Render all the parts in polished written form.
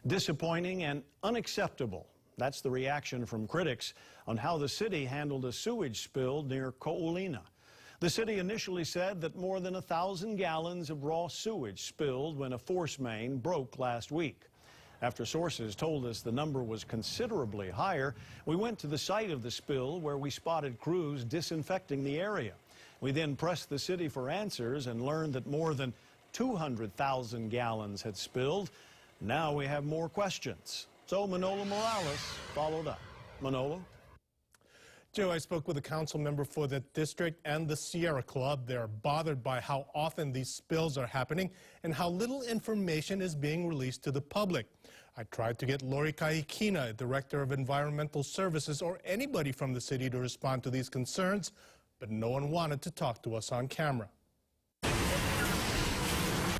Disappointing and unacceptable. That's the reaction from critics on how the city handled a sewage spill near Ko'olina. The city initially said that more than 1,000 gallons of raw sewage spilled when a force main broke last week. After sources told us the number was considerably higher, we went to the site of the spill where we spotted crews disinfecting the area. We then pressed the city for answers and learned that more than 200,000 gallons had spilled. Now we have more questions. So Manolo Morales followed up. Manolo? Joe, I spoke with a council member for the district and the Sierra Club. They're bothered by how often these spills are happening and how little information is being released to the public. I tried to get Lori Kahikina, Director of Environmental Services, or anybody from the city to respond to these concerns, but no one wanted to talk to us on camera.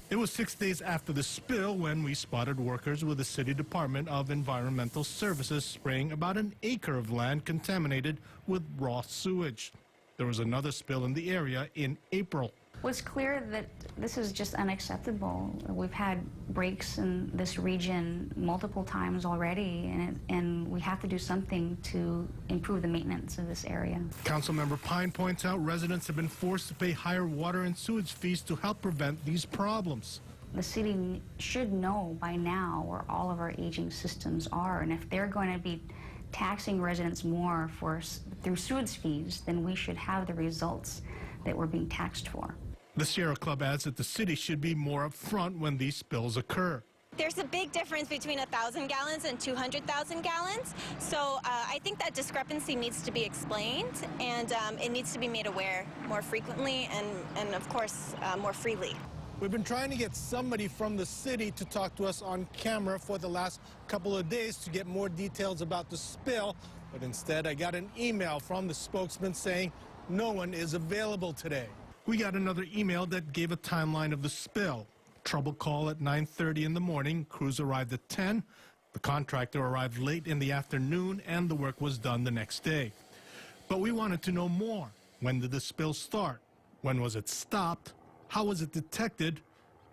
It was 6 days after the spill when we spotted workers with the City Department of Environmental Services spraying about an acre of land contaminated with raw sewage. There was another spill in the area in April. It was clear that this is just unacceptable. We've had breaks in this region multiple times already, and we have to do something to improve the maintenance of this area. Councilmember Pine points out residents have been forced to pay higher water and sewage fees to help prevent these problems. The city should know by now where all of our aging systems are, and if they're going to be taxing residents more through sewage fees, then we should have the results that we're being taxed for. The Sierra Club adds that the city should be more upfront when these spills occur. There's a big difference between 1,000 gallons and 200,000 gallons. So I think that discrepancy needs to be explained, and it needs to be made aware more frequently and of course, more freely. We've been trying to get somebody from the city to talk to us on camera for the last couple of days to get more details about the spill, but instead I got an email from the spokesman saying no one is available today. We got another email that gave a timeline of the spill. Trouble call at 9:30 in the morning. Crews arrived at 10. The contractor arrived late in the afternoon, and the work was done the next day. But we wanted to know more. When did the spill start? When was it stopped? How was it detected?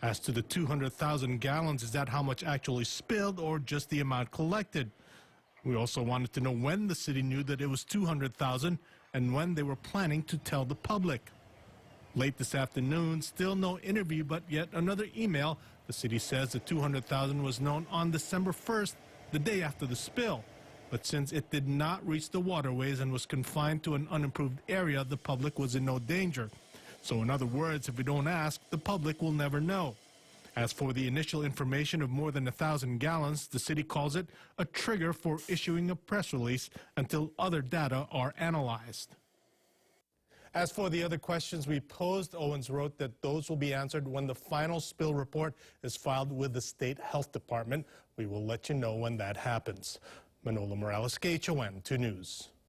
As to the 200,000 gallons, is that how much actually spilled or just the amount collected? We also wanted to know when the city knew that it was 200,000 and when they were planning to tell the public. Late this afternoon, still no interview, but yet another email. The city says the 200,000 was known on December 1st, the day after the spill. But since it did not reach the waterways and was confined to an unimproved area, the public was in no danger. So in other words, if we don't ask, the public will never know. As for the initial information of more than 1,000 gallons, the city calls it a trigger for issuing a press release until other data are analyzed. As for the other questions we posed, Owens wrote that those will be answered when the final spill report is filed with the State Health Department. We will let you know when that happens. Manolo Morales, KHON 2 News.